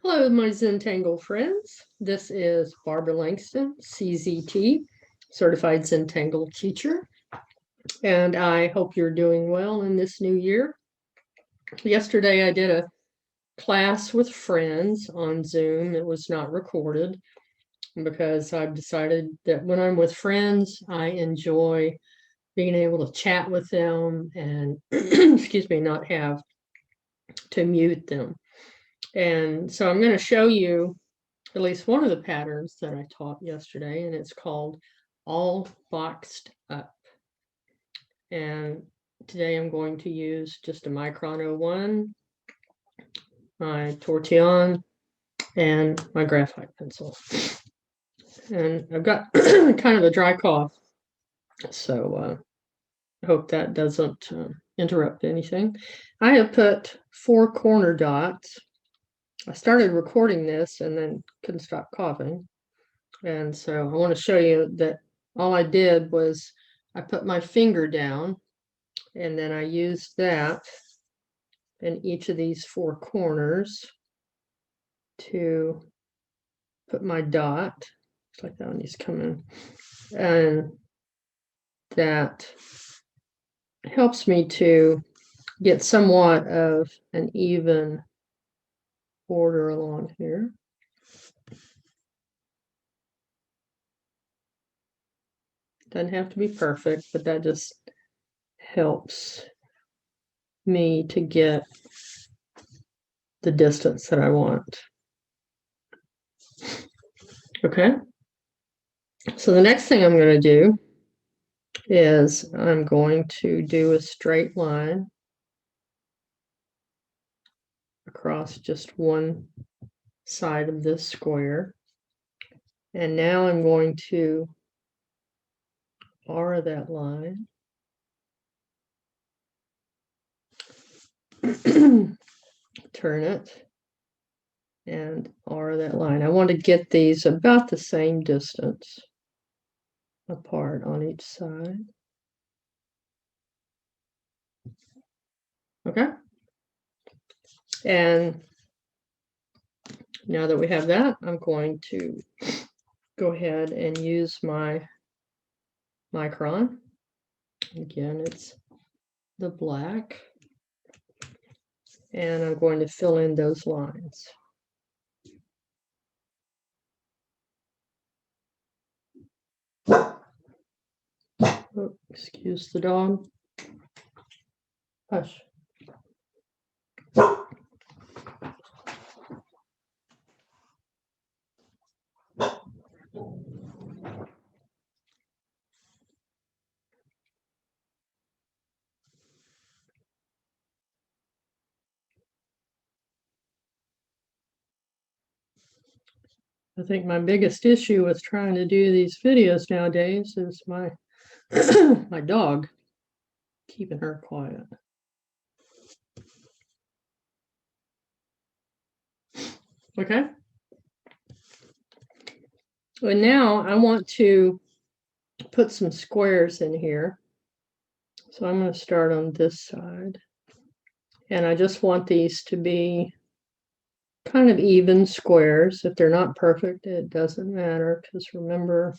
Hello, my Zentangle friends. This is Barbara Langston, CZT, Certified Zentangle Teacher, and I hope you're doing well in this new year. Yesterday, I did a class with friends on Zoom. It was not recorded because I've decided that when I'm with friends, I enjoy being able to chat with them and, excuse me, not have to mute them. And so I'm going to show you at least one of the patterns that I taught yesterday, and it's called all boxed up. And today I'm going to use just a Micron 01, my Tortillion, and my graphite pencil. And I've got kind of a dry cough, so I hope that doesn't interrupt anything. I have put 4 corner dots. I started recording this and then couldn't stop coughing. And so I want to show you that all I did was I put my finger down and then I used that in each of these 4 corners to put my dot. It's like that one needs to come in. And that helps me to get somewhat of an even border along here. Doesn't have to be perfect, but that just helps me to get the distance that I want. Okay. So the next thing I'm going to do is I'm going to do a straight line across just one side of this square. And now I'm going to R that line. Turn it and R that line. I want to get these about the same distance apart on each side. Okay. And now that we have that, I'm going to go ahead and use my Micron. Again, it's the black. And I'm going to fill in those lines. Oh, excuse the dog. Hush. I think my biggest issue with trying to do these videos nowadays is my my dog, keeping her quiet. Okay. And now I want to put some squares in here. So I'm going to start on this side. And I just want these to be kind of even squares. If they're not perfect, it doesn't matter, because remember,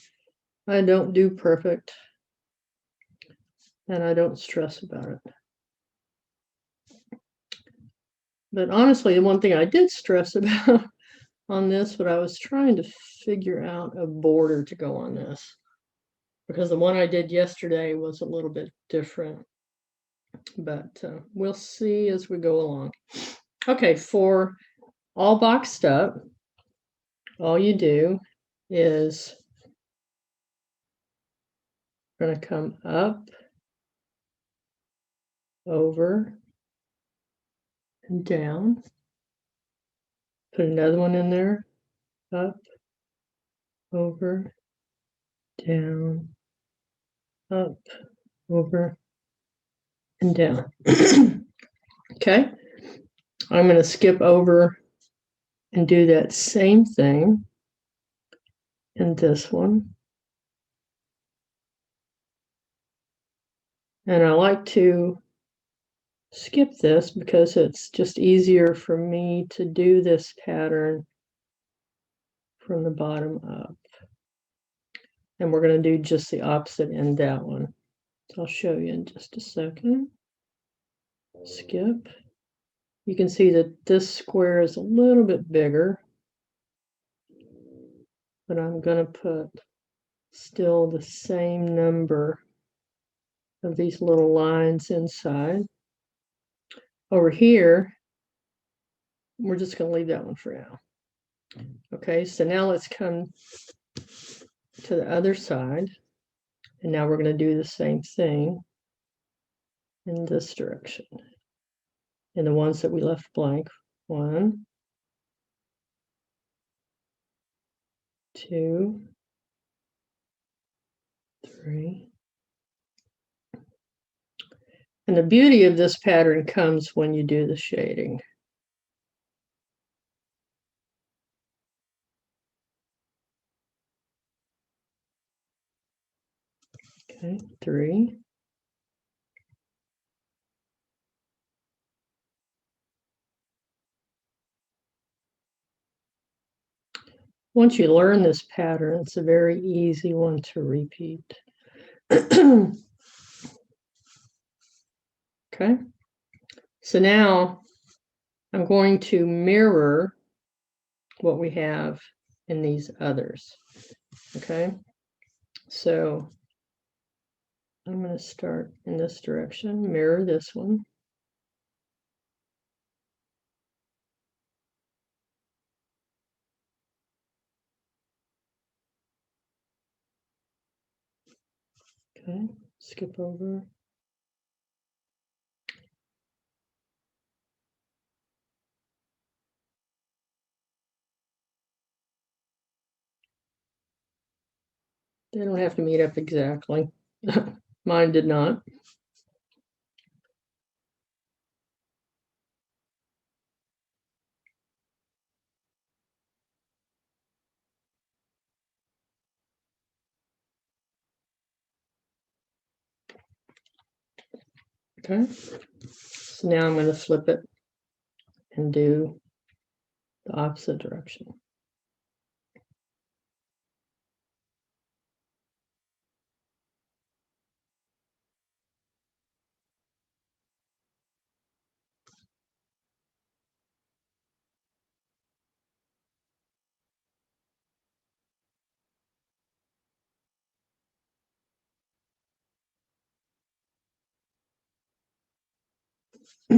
I don't do perfect and I don't stress about it. But honestly, the one thing I did stress about on this, but I was trying to figure out a border to go on this, because the one I did yesterday was a little bit different, but we'll see as we go along. Okay, for all boxed up, all you do is going to come up, over, and down. Put another one in there, up, over, down, up, over, and down. Okay, I'm going to skip over and do that same thing in this one. And I like to skip this because it's just easier for me to do this pattern from the bottom up. And we're going to do just the opposite in that one. So I'll show you in just a second. Skip. You can see that this square is a little bit bigger, but I'm going to put still the same number of these little lines inside. Over here, we're just going to leave that one for now. Okay, so now let's come to the other side. And now we're going to do the same thing in this direction. And the ones that we left blank, 1, 2, 3. And the beauty of this pattern comes when you do the shading. Okay, 3. Once you learn this pattern, it's a very easy one to repeat. Okay, so now I'm going to mirror what we have in these others. Okay, so I'm going to start in this direction, mirror this one. Okay, skip over. They don't have to meet up exactly. Mine did not. Okay, so now I'm going to flip it and do the opposite direction.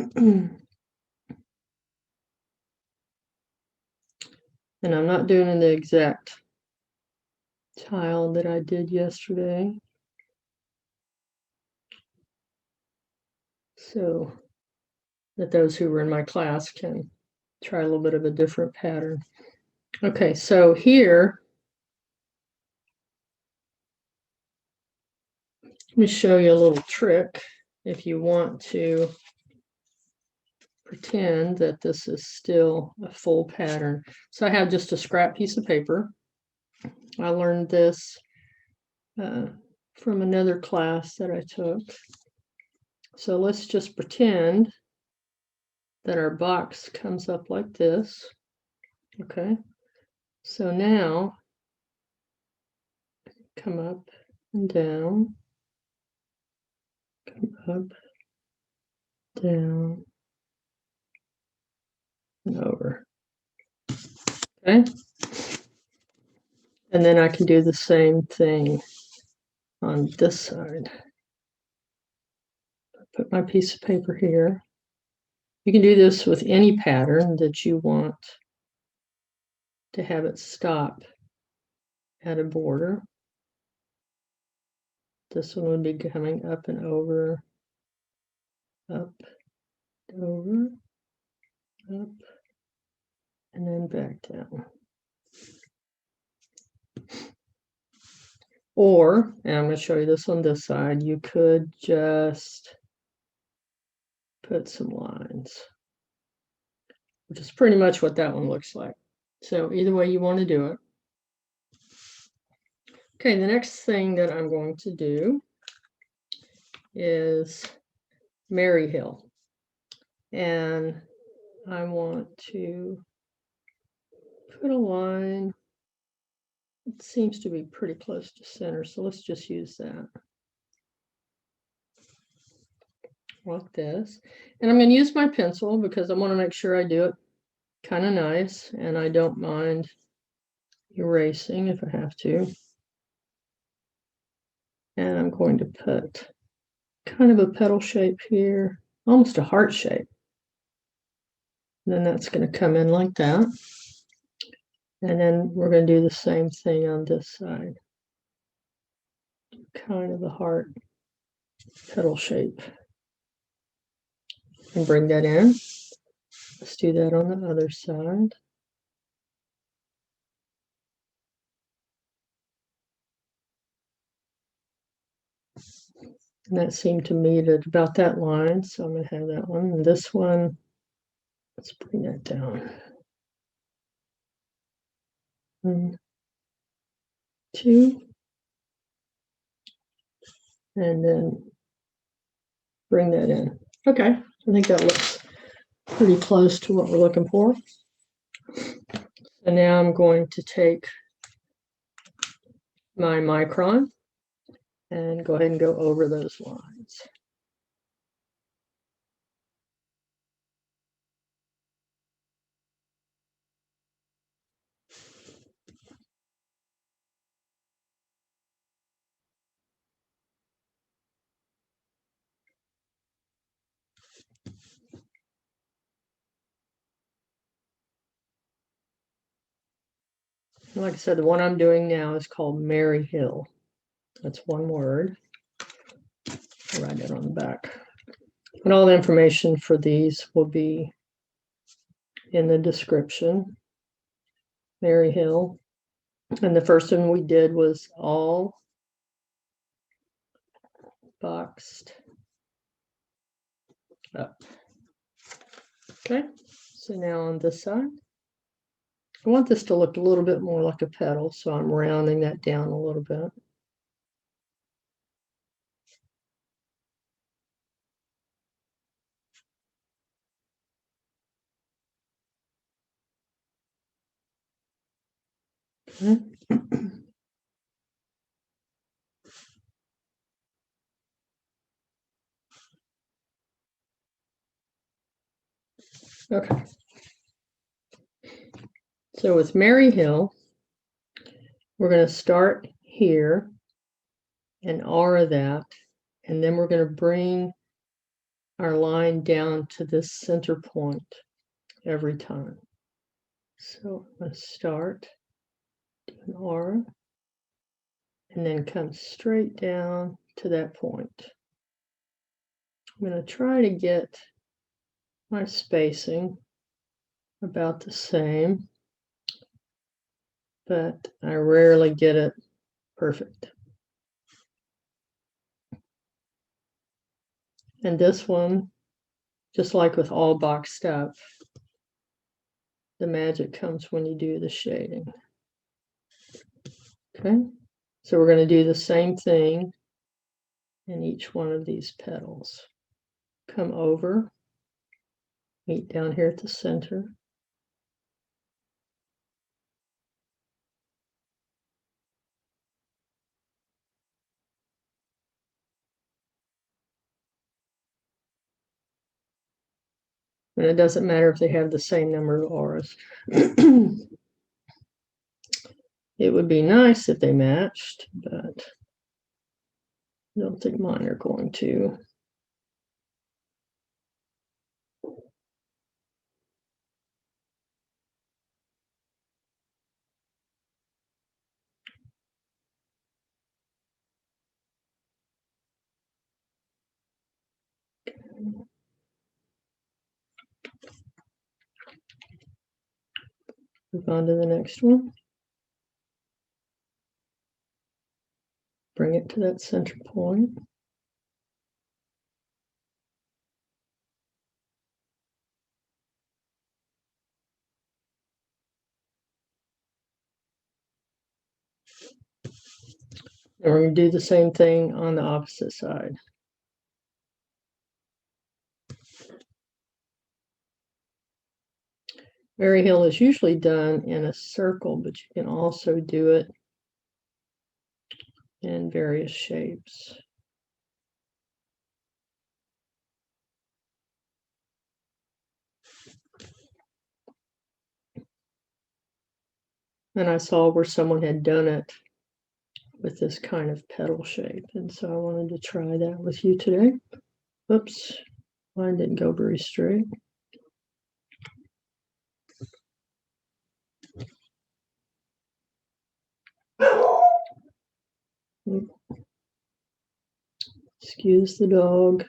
And I'm not doing the exact tile that I did yesterday. So that those who were in my class can try a little bit of a different pattern. Okay, so here, let me show you a little trick if you want to pretend that this is still a full pattern. So I have just a scrap piece of paper. I learned this from another class that I took. So let's just pretend that our box comes up like this. Okay, so now come up and down, come up, down, and over. Okay, and then I can do the same thing on this side. Put my piece of paper here. You can do this with any pattern that you want to have it stop at a border. This one would be coming up and over, up, over, up, and then back down. Or, and I'm going to show you this on this side, you could just put some lines, which is pretty much what that one looks like. So either way you want to do it. Okay, the next thing that I'm going to do is Maryhill. And I want to put a line. It seems to be pretty close to center, so let's just use that. Like this. And I'm going to use my pencil because I want to make sure I do it kind of nice, and I don't mind erasing if I have to. And I'm going to put kind of a petal shape here, almost a heart shape. And then that's going to come in like that. And then we're going to do the same thing on this side. Kind of a heart petal shape. And bring that in. Let's do that on the other side. And that seemed to meet at about that line, so I'm going to have that one. And this one, let's bring that down. 1, 2, and then bring that in. Okay, I think that looks pretty close to what we're looking for. And now I'm going to take my Micron and go ahead and go over those lines. Like I said, the one I'm doing now is called Maryhill. That's one word. I'll write it on the back. And all the information for these will be in the description. Maryhill. And the first one we did was all boxed up. Okay, so now on this side, I want this to look a little bit more like a petal, so I'm rounding that down a little bit. Okay. Okay. So with Maryhill, we're going to start here and aura that, and then we're going to bring our line down to this center point every time. So let's start, do an aura, and then come straight down to that point. I'm going to try to get my spacing about the same, but I rarely get it perfect. And this one, just like with all boxed up, the magic comes when you do the shading. Okay, so we're going to do the same thing in each one of these petals. Come over, meet down here at the center. And it doesn't matter if they have the same number of auras. It would be nice if they matched, but I don't think mine are going to. Move on to the next one. Bring it to that center point. And we're going to do the same thing on the opposite side. Maryhill is usually done in a circle, but you can also do it in various shapes. And I saw where someone had done it with this kind of petal shape, and so I wanted to try that with you today. Oops, mine didn't go very straight. Excuse the dog.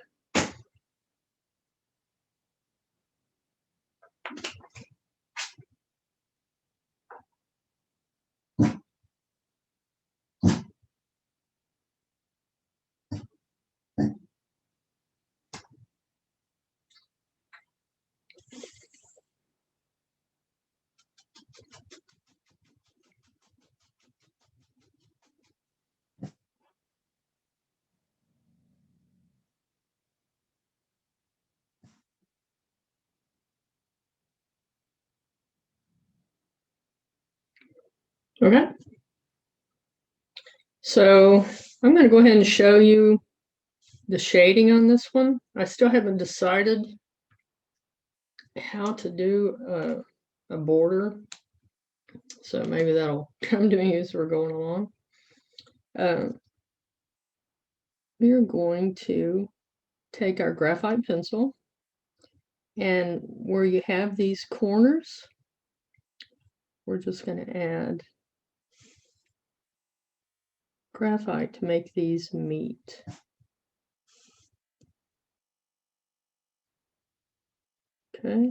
Okay. So I'm going to go ahead and show you the shading on this one. I still haven't decided how to do a border, so maybe that'll come to me as we're going along. We're going to take our graphite pencil, and where you have these corners, we're just going to add graphite to make these meet. Okay.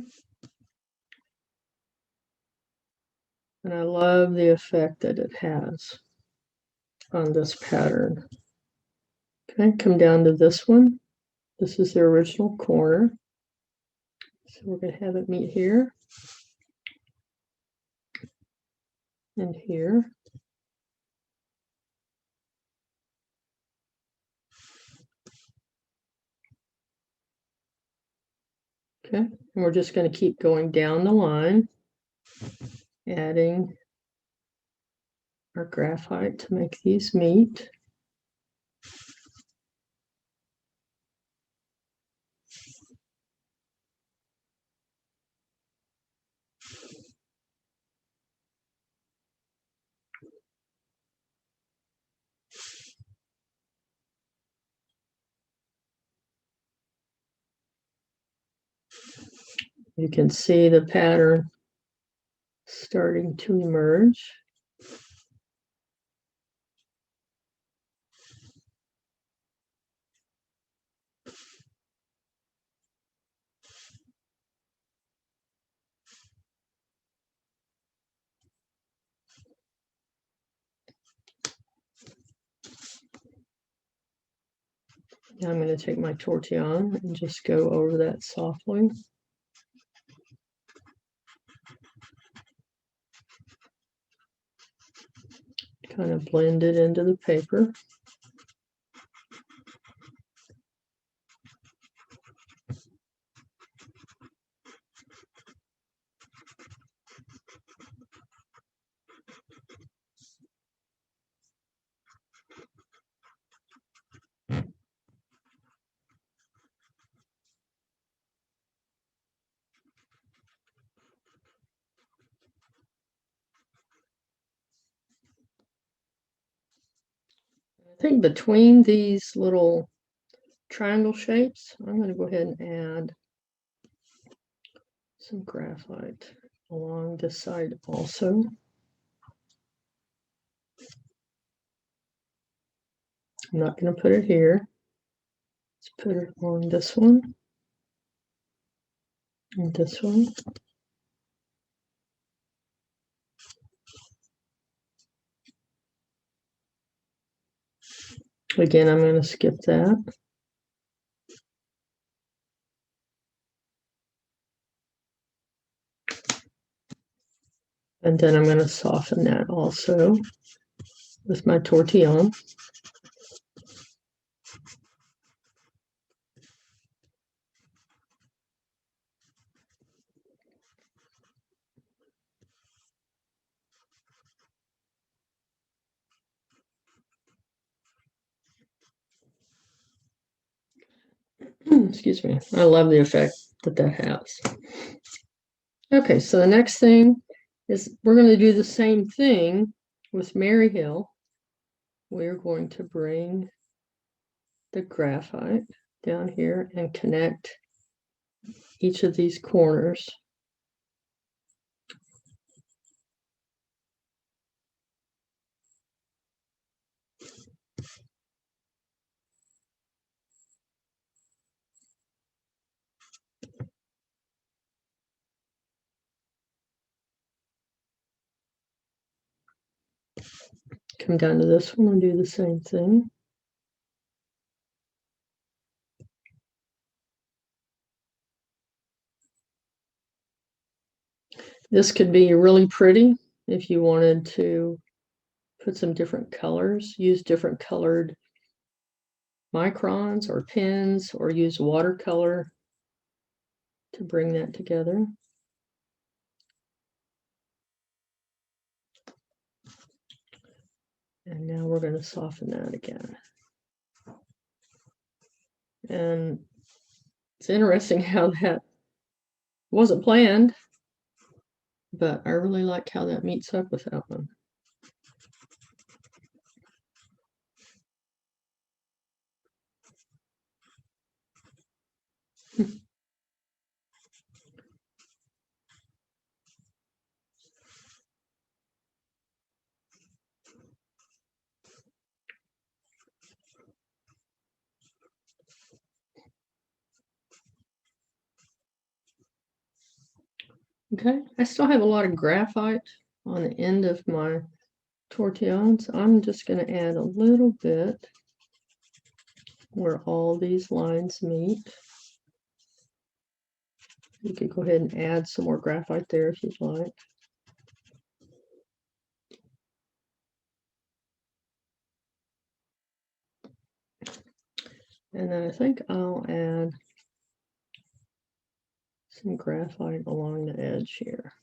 And I love the effect that it has on this pattern. Okay, come down to this one. This is the original corner. So we're going to have it meet here and here. Okay, and we're just going to keep going down the line, adding our graphite to make these meet. You can see the pattern starting to emerge. Now I'm going to take my Tortillion and just go over that softly. Kind of blend it into the paper. I think between these little triangle shapes, I'm going to go ahead and add some graphite along this side also. I'm not going to put it here. Let's put it on this one and this one. Again, I'm going to skip that. And then I'm going to soften that also with my Tortillion. Excuse me. I love the effect that has. Okay, so the next thing is we're going to do the same thing with Maryhill. We're going to bring the graphite down here and connect each of these corners. Come down to this one and do the same thing. This could be really pretty if you wanted to put some different colors, use different colored microns or pens, or use watercolor to bring that together. And now we're going to soften that again. And it's interesting how that wasn't planned, but I really like how that meets up with that one. Okay, I still have a lot of graphite on the end of my tortillon, so I'm just going to add a little bit where all these lines meet. You could go ahead and add some more graphite there if you'd like. And then I think I'll add some graphite along the edge here.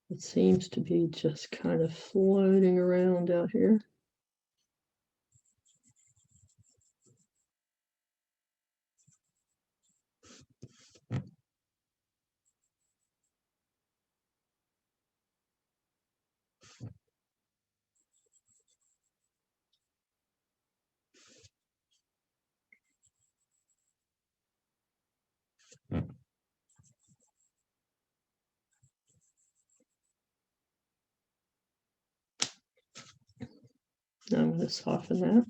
It seems to be just kind of floating around out here. Now I'm going to soften that.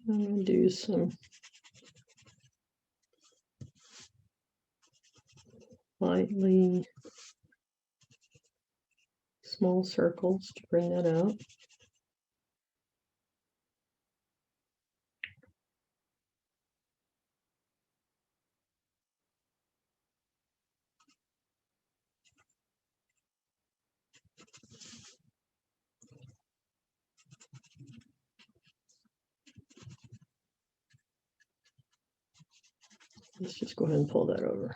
I'm going to do some lightly small circles to bring that out. Let's just go ahead and pull that over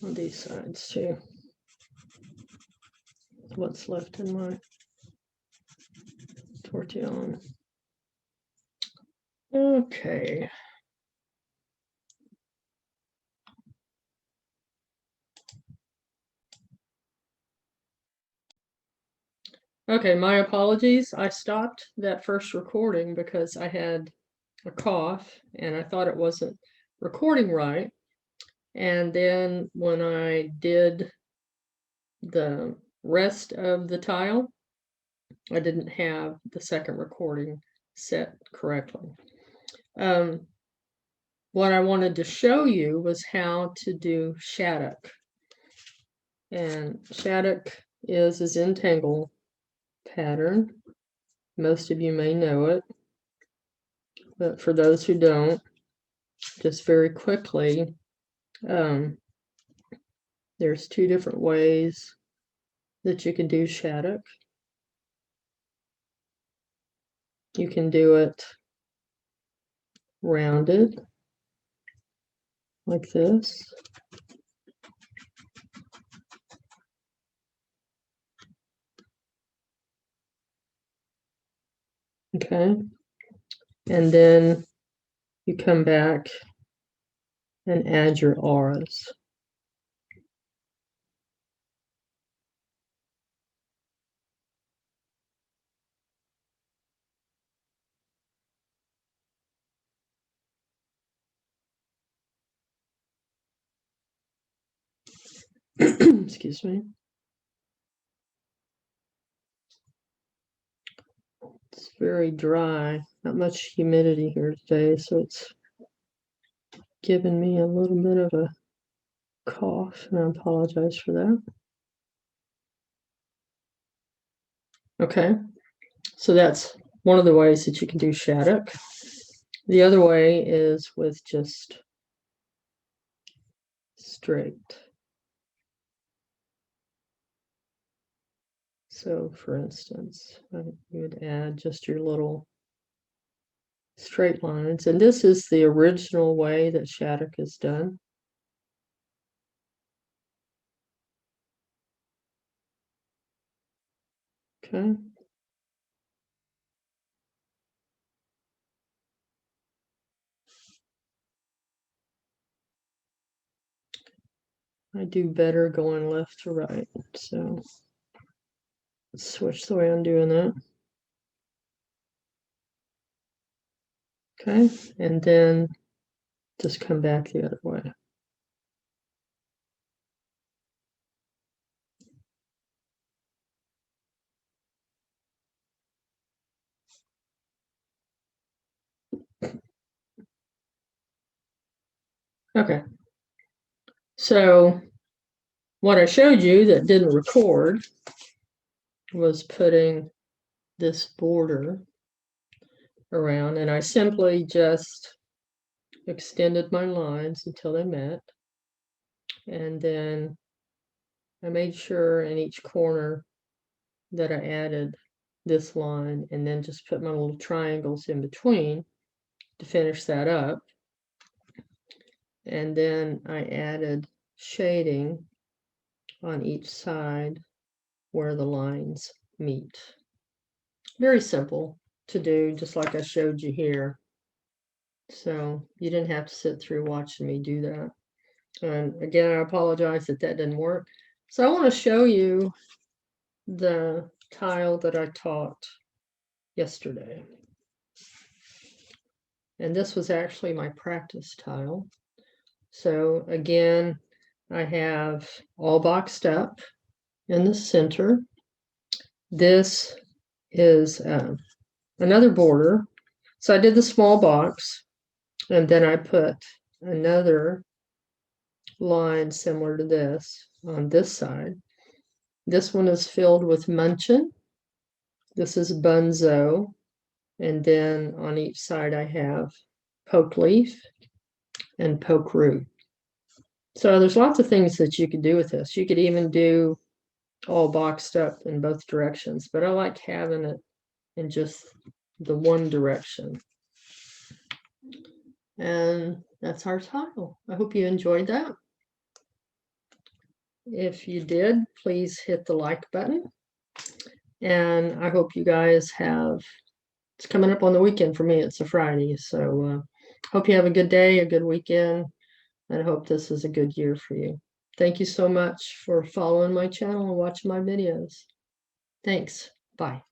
on these sides too. What's left in my tortillon. Okay. Okay, my apologies. I stopped that first recording because I had a cough and I thought it wasn't recording right. And then when I did the rest of the tile, I didn't have the second recording set correctly. What I wanted to show you was how to do Shattuck. And Shattuck is a Zentangle pattern. Most of you may know it, but for those who don't, just very quickly, there's two different ways that you can do Shattuck. You can do it rounded like this, Okay. And then you come back and add your R's. Excuse me. It's very dry, not much humidity here today, so it's given me a little bit of a cough, and I apologize for that. Okay, so that's one of the ways that you can do Shattuck. The other way is with just straight. So for instance, you would add just your little straight lines, and this is the original way that Shattuck is done. Okay. I do better going left to right, so let's switch the way I'm doing that. Okay, and then just come back the other way. Okay, so what I showed you that didn't record was putting this border around, and I simply just extended my lines until they met, and then I made sure in each corner that I added this line, and then just put my little triangles in between to finish that up. And then I added shading on each side where the lines meet. Very simple to do, just like I showed you here. So you didn't have to sit through watching me do that. And again, I apologize that didn't work. So I want to show you the tile that I taught yesterday. And this was actually my practice tile. So again, I have all boxed up in the center. This is another border. So I did the small box, and then I put another line similar to this on this side. This one is filled with munchin. This is bunzo. And then on each side I have poke leaf and poke root. So there's lots of things that you could do with this. You could even do all boxed up in both directions, but I like having it in just the one direction. And that's our tile. I hope you enjoyed that. If you did, please hit the like button. And I hope you guys have, it's coming up on the weekend for me. It's a Friday. So hope you have a good day, a good weekend, and I hope this is a good year for you. Thank you so much for following my channel and watching my videos. Thanks. Bye.